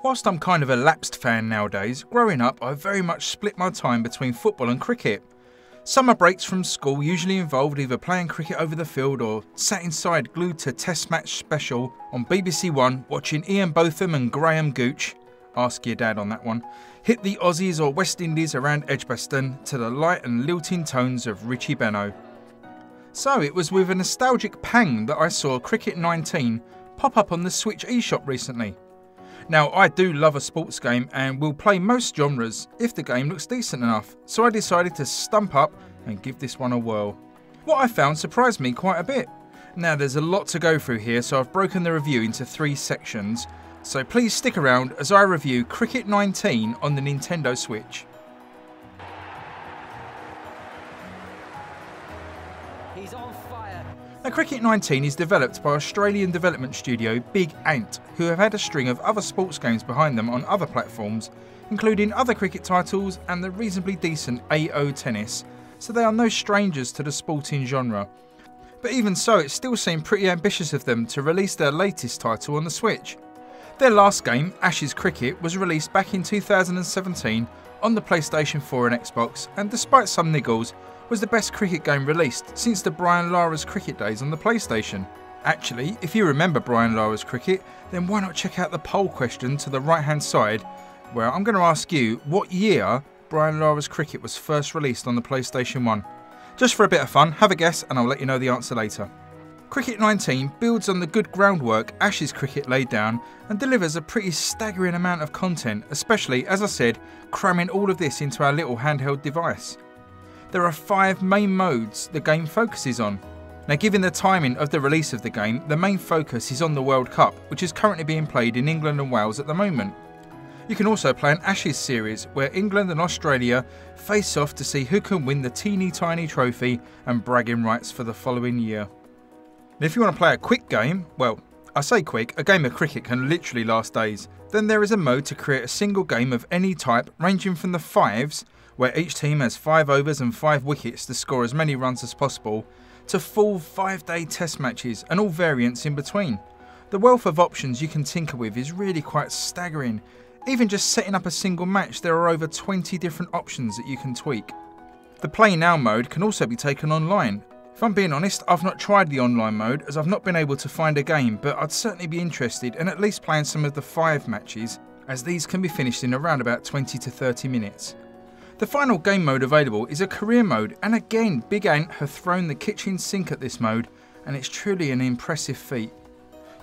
Whilst I'm kind of a lapsed fan nowadays, growing up I very much split my time between football and cricket. Summer breaks from school usually involved either playing cricket over the field or sat inside glued to Test Match Special on BBC One watching Ian Botham and Graham Gooch, ask your dad on that one, hit the Aussies or West Indies around Edgbaston to the light and lilting tones of Richie Benaud. So it was with a nostalgic pang that I saw Cricket 19 pop up on the Switch eShop recently. Now, I do love a sports game and will play most genres if the game looks decent enough, so I decided to stump up and give this one a whirl. What I found surprised me quite a bit. Now, there's a lot to go through here, so I've broken the review into 3 sections, so please stick around as I review Cricket 19 on the Nintendo Switch. He's on fire. Now, Cricket 19 is developed by Australian development studio Big Ant, who have had a string of other sports games behind them on other platforms, including other cricket titles and the reasonably decent AO Tennis, so they are no strangers to the sporting genre. But even so, it still seemed pretty ambitious of them to release their latest title on the Switch. Their last game, Ashes Cricket, was released back in 2017 on the PlayStation 4 and Xbox, and despite some niggles, was the best cricket game released since the Brian Lara's cricket days on the PlayStation. Actually, if you remember Brian Lara's cricket, then why not check out the poll question to the right hand side, where I'm going to ask you what year Brian Lara's cricket was first released on the PlayStation 1. Just for a bit of fun, have a guess and I'll let you know the answer later. Cricket 19 builds on the good groundwork Ashes Cricket laid down and delivers a pretty staggering amount of content, especially, as I said, cramming all of this into our little handheld device. There are 5 main modes the game focuses on. Now, given the timing of the release of the game, the main focus is on the World Cup, which is currently being played in England and Wales at the moment. You can also play an Ashes series where England and Australia face off to see who can win the teeny tiny trophy and bragging rights for the following year. And if you want to play a quick game, well, I say quick, a game of cricket can literally last days, then there is a mode to create a single game of any type ranging from the 5s, where each team has 5 overs and 5 wickets to score as many runs as possible, to full 5-day test matches and all variants in between. The wealth of options you can tinker with is really quite staggering. Even just setting up a single match, there are over 20 different options that you can tweak. The Play Now mode can also be taken online. If I'm being honest, I've not tried the online mode as I've not been able to find a game, but I'd certainly be interested in at least playing some of the 5 matches, as these can be finished in around about 20 to 30 minutes. The final game mode available is a career mode, and again Big Ant have thrown the kitchen sink at this mode, and it's truly an impressive feat.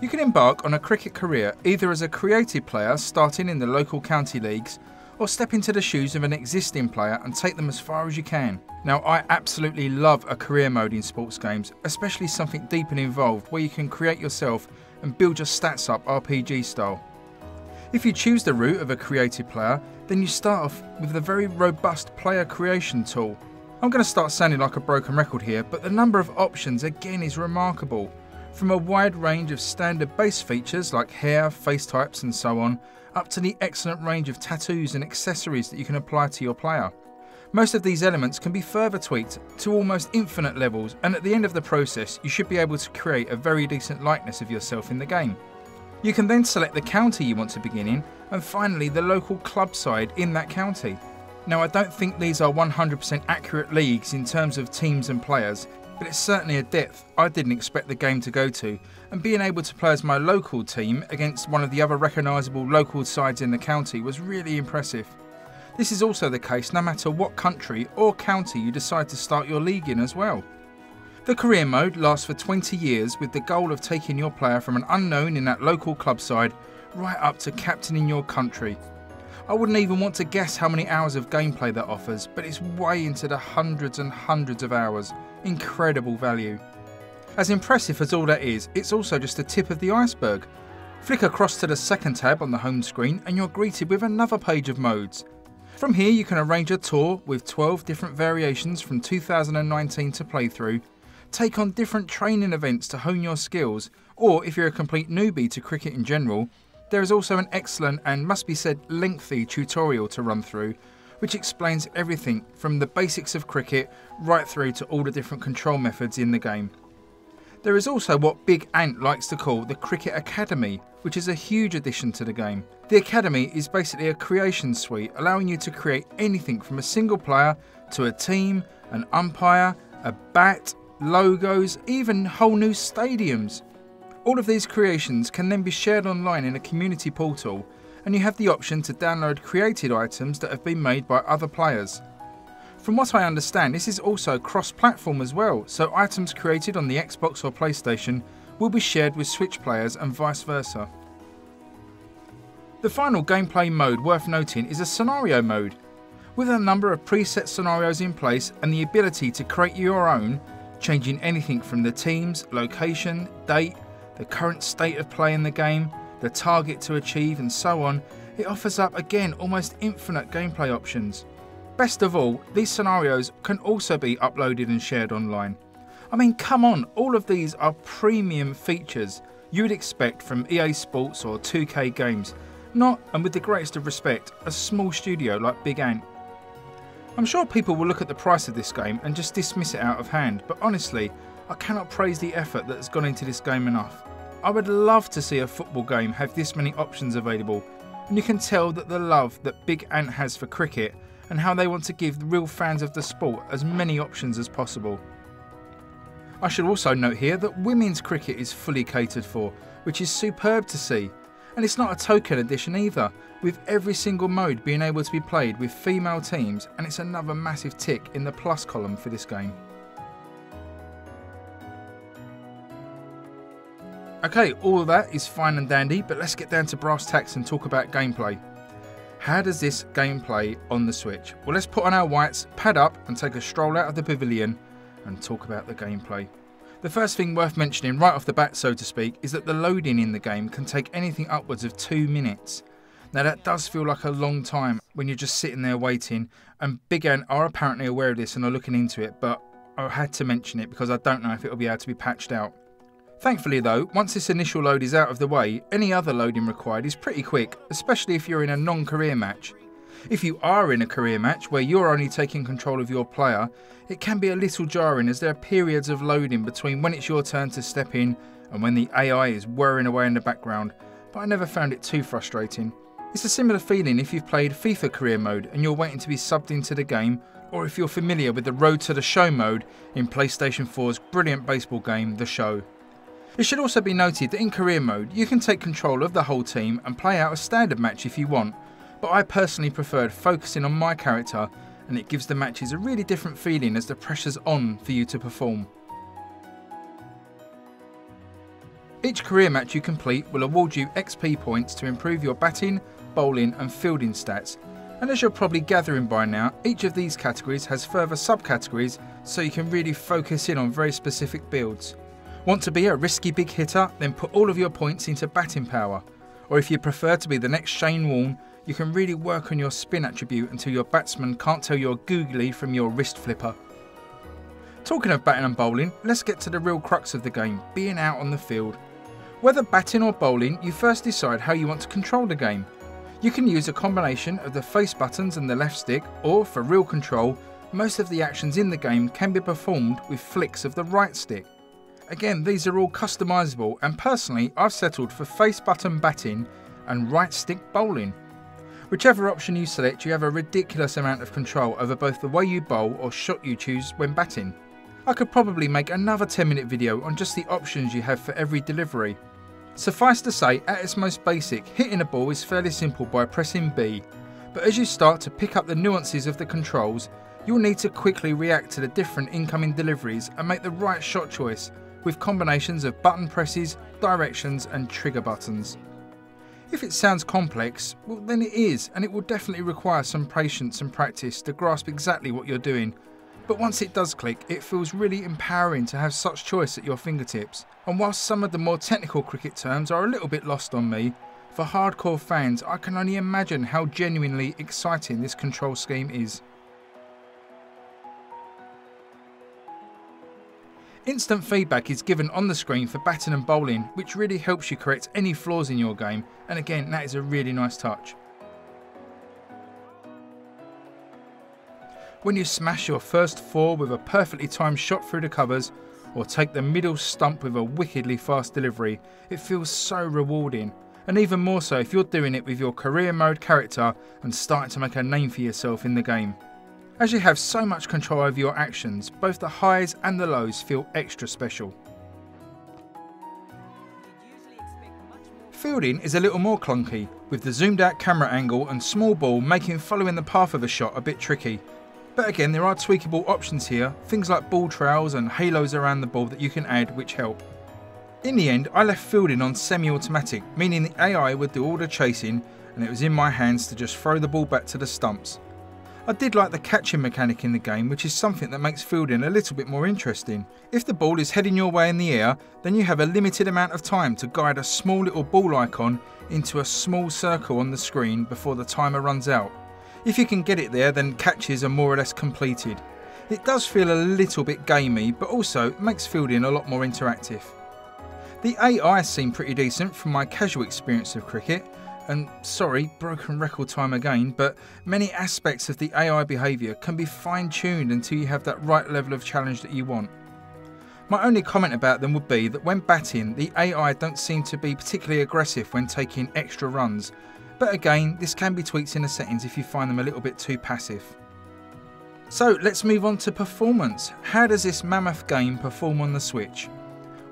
You can embark on a cricket career either as a creative player starting in the local county leagues, or step into the shoes of an existing player and take them as far as you can. Now, I absolutely love a career mode in sports games, especially something deep and involved where you can create yourself and build your stats up RPG style. If you choose the route of a creative player, then you start off with a very robust player creation tool. I'm going to start sounding like a broken record here, but the number of options again is remarkable. From a wide range of standard base features like hair, face types and so on, up to the excellent range of tattoos and accessories that you can apply to your player. Most of these elements can be further tweaked to almost infinite levels, and at the end of the process you should be able to create a very decent likeness of yourself in the game. You can then select the county you want to begin in, and finally the local club side in that county. Now, I don't think these are 100% accurate leagues in terms of teams and players, but it's certainly a depth I didn't expect the game to go to, and being able to play as my local team against one of the other recognisable local sides in the county was really impressive. This is also the case no matter what country or county you decide to start your league in as well. The career mode lasts for 20 years with the goal of taking your player from an unknown in that local club side right up to captaining your country. I wouldn't even want to guess how many hours of gameplay that offers, but it's way into the hundreds and hundreds of hours. Incredible value. As impressive as all that is, it's also just the tip of the iceberg. Flick across to the second tab on the home screen and you're greeted with another page of modes. From here you can arrange a tour with 12 different variations from 2019 to play through, take on different training events to hone your skills, or if you're a complete newbie to cricket in general, there is also an excellent and, must be said, lengthy tutorial to run through, which explains everything from the basics of cricket right through to all the different control methods in the game. There is also what Big Ant likes to call the Cricket Academy, which is a huge addition to the game. The Academy is basically a creation suite allowing you to create anything from a single player to a team, an umpire, a bat, logos, even whole new stadiums. All of these creations can then be shared online in a community portal, and you have the option to download created items that have been made by other players. From what I understand, this is also cross-platform as well, so items created on the Xbox or PlayStation will be shared with Switch players and vice versa. The final gameplay mode worth noting is a scenario mode. With a number of preset scenarios in place and the ability to create your own, changing anything from the teams, location, date, the current state of play in the game, the target to achieve and so on, it offers up again almost infinite gameplay options. Best of all, these scenarios can also be uploaded and shared online. I mean, come on, all of these are premium features you would expect from EA Sports or 2K games, not, and with the greatest of respect, a small studio like Big Ant. I'm sure people will look at the price of this game and just dismiss it out of hand, but honestly, I cannot praise the effort that has gone into this game enough. I would love to see a football game have this many options available, and you can tell that the love that Big Ant has for cricket and how they want to give the real fans of the sport as many options as possible. I should also note here that women's cricket is fully catered for, which is superb to see. And it's not a token edition either, with every single mode being able to be played with female teams, and it's another massive tick in the plus column for this game. Okay, all of that is fine and dandy, but let's get down to brass tacks and talk about gameplay. How does this game play on the Switch? Well, let's put on our whites, pad up and take a stroll out of the pavilion and talk about the gameplay. The first thing worth mentioning right off the bat, so to speak, is that the loading in the game can take anything upwards of 2 minutes. Now that does feel like a long time when you're just sitting there waiting, and Big Ant are apparently aware of this and are looking into it, but I had to mention it because I don't know if it will be able to be patched out. Thankfully though, once this initial load is out of the way, any other loading required is pretty quick, especially if you're in a non-career match. If you are in a career match where you're only taking control of your player, it can be a little jarring as there are periods of loading between when it's your turn to step in and when the AI is whirring away in the background, but I never found it too frustrating. It's a similar feeling if you've played FIFA career mode and you're waiting to be subbed into the game, or if you're familiar with the Road to the Show mode in PlayStation 4's brilliant baseball game, The Show. It should also be noted that in career mode you can take control of the whole team and play out a standard match if you want, but I personally preferred focusing on my character, and it gives the matches a really different feeling as the pressure's on for you to perform. Each career match you complete will award you XP points to improve your batting, bowling and fielding stats, and as you're probably gathering by now, each of these categories has further subcategories so you can really focus in on very specific builds. Want to be a risky big hitter? Then put all of your points into batting power. Or if you prefer to be the next Shane Warne, you can really work on your spin attribute until your batsman can't tell you're googly from your wrist flipper. Talking of batting and bowling, let's get to the real crux of the game, being out on the field. Whether batting or bowling, you first decide how you want to control the game. You can use a combination of the face buttons and the left stick, or for real control, most of the actions in the game can be performed with flicks of the right stick. Again, these are all customizable, and personally I've settled for face button batting and right stick bowling. Whichever option you select, you have a ridiculous amount of control over both the way you bowl or shot you choose when batting. I could probably make another 10-minute video on just the options you have for every delivery. Suffice to say, at its most basic, hitting a ball is fairly simple by pressing B, but as you start to pick up the nuances of the controls, you'll need to quickly react to the different incoming deliveries and make the right shot choice with combinations of button presses, directions and trigger buttons. If it sounds complex, well then it is, and it will definitely require some patience and practice to grasp exactly what you're doing. But once it does click, it feels really empowering to have such choice at your fingertips. And whilst some of the more technical cricket terms are a little bit lost on me, for hardcore fans I can only imagine how genuinely exciting this control scheme is. Instant feedback is given on the screen for batting and bowling, which really helps you correct any flaws in your game, and again that is a really nice touch. When you smash your first four with a perfectly timed shot through the covers, or take the middle stump with a wickedly fast delivery, it feels so rewarding. And even more so if you're doing it with your career mode character and starting to make a name for yourself in the game. As you have so much control over your actions, both the highs and the lows feel extra special. Fielding is a little more clunky, with the zoomed out camera angle and small ball making following the path of a shot a bit tricky. But again, there are tweakable options here, things like ball trails and halos around the ball that you can add which help. In the end, I left fielding on semi-automatic, meaning the AI would do all the chasing and it was in my hands to just throw the ball back to the stumps. I did like the catching mechanic in the game, which is something that makes fielding a little bit more interesting. If the ball is heading your way in the air, then you have a limited amount of time to guide a small little ball icon into a small circle on the screen before the timer runs out. If you can get it there, then catches are more or less completed. It does feel a little bit gamey, but also makes fielding a lot more interactive. The AI seemed pretty decent from my casual experience of cricket, and sorry, broken record time again, but many aspects of the AI behaviour can be fine-tuned until you have that right level of challenge that you want. My only comment about them would be that when batting, the AI don't seem to be particularly aggressive when taking extra runs, but again, this can be tweaked in the settings if you find them a little bit too passive. So let's move on to performance. How does this mammoth game perform on the Switch?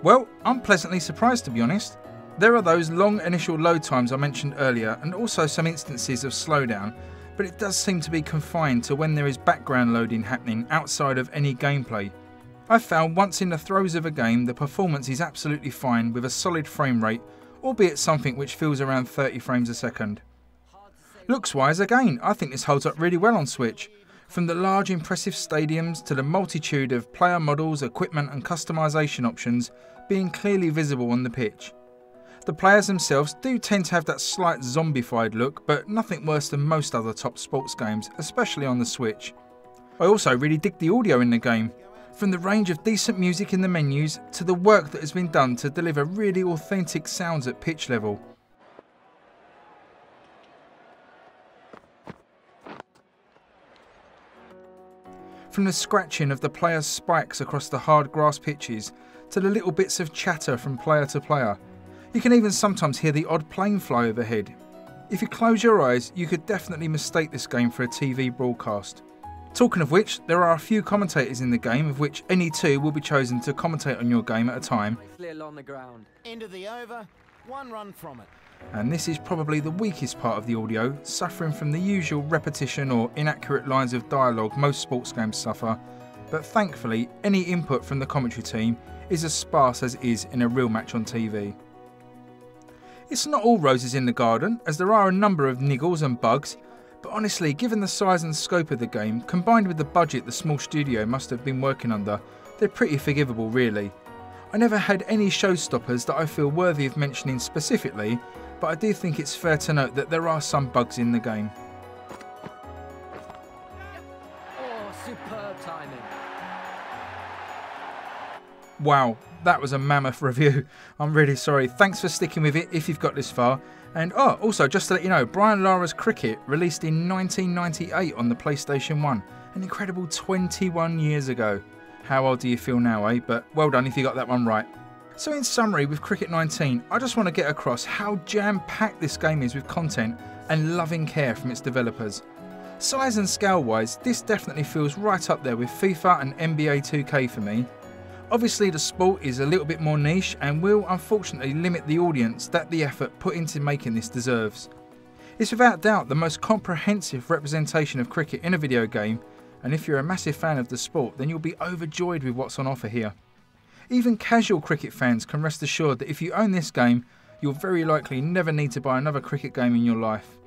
Well, I'm pleasantly surprised to be honest. There are those long initial load times I mentioned earlier and also some instances of slowdown, but it does seem to be confined to when there is background loading happening outside of any gameplay. I've found once in the throes of a game the performance is absolutely fine with a solid frame rate, albeit something which feels around 30 frames a second. Looks wise again, I think this holds up really well on Switch. From the large impressive stadiums to the multitude of player models, equipment and customization options being clearly visible on the pitch. The players themselves do tend to have that slight zombified look, but nothing worse than most other top sports games, especially on the Switch. I also really dig the audio in the game, from the range of decent music in the menus to the work that has been done to deliver really authentic sounds at pitch level. From the scratching of the players' spikes across the hard grass pitches to the little bits of chatter from player to player. You can even sometimes hear the odd plane fly overhead. If you close your eyes, you could definitely mistake this game for a TV broadcast. Talking of which, there are a few commentators in the game, of which any two will be chosen to commentate on your game at a time. On the ground. End of the over, 1 run from it. And this is probably the weakest part of the audio, suffering from the usual repetition or inaccurate lines of dialogue most sports games suffer, but thankfully any input from the commentary team is as sparse as it is in a real match on TV. It's not all roses in the garden, as there are a number of niggles and bugs, but honestly, given the size and scope of the game, combined with the budget the small studio must have been working under, they're pretty forgivable really. I never had any showstoppers that I feel worthy of mentioning specifically, but I do think it's fair to note that there are some bugs in the game. Oh, superb timing. Wow, that was a mammoth review. I'm really sorry. Thanks for sticking with it if you've got this far. And also just to let you know, Brian Lara's Cricket released in 1998 on the PlayStation 1, an incredible 21 years ago. How old do you feel now, eh? But well done if you got that one right. So in summary, with Cricket 19, I just want to get across how jam-packed this game is with content and loving care from its developers. Size and scale wise, this definitely feels right up there with FIFA and NBA 2K for me. Obviously the sport is a little bit more niche and will unfortunately limit the audience that the effort put into making this deserves. It's without doubt the most comprehensive representation of cricket in a video game, and if you're a massive fan of the sport then you'll be overjoyed with what's on offer here. Even casual cricket fans can rest assured that if you own this game, you'll very likely never need to buy another cricket game in your life.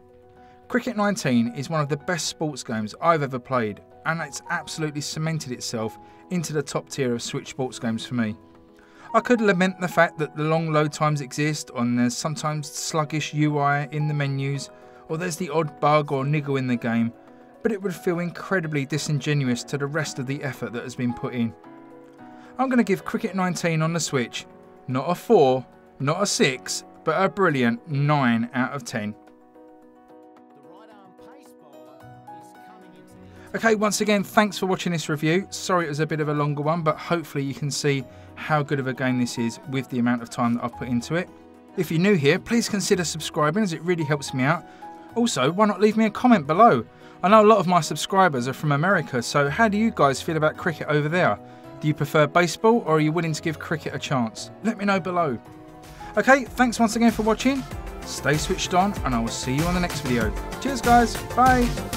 Cricket 19 is one of the best sports games I've ever played, and it's absolutely cemented itself into the top tier of Switch sports games for me. I could lament the fact that the long load times exist, and there's sometimes sluggish UI in the menus, or there's the odd bug or niggle in the game, but it would feel incredibly disingenuous to the rest of the effort that has been put in. I'm going to give Cricket 19 on the Switch not a 4, not a 6, but a brilliant 9 out of 10. Okay, once again, thanks for watching this review. Sorry it was a bit of a longer one, but hopefully you can see how good of a game this is with the amount of time that I've put into it. If you're new here, please consider subscribing as it really helps me out. Also, why not leave me a comment below? I know a lot of my subscribers are from America, so how do you guys feel about cricket over there? Do you prefer baseball or are you willing to give cricket a chance? Let me know below. Okay, thanks once again for watching. Stay switched on and I will see you on the next video. Cheers guys, bye.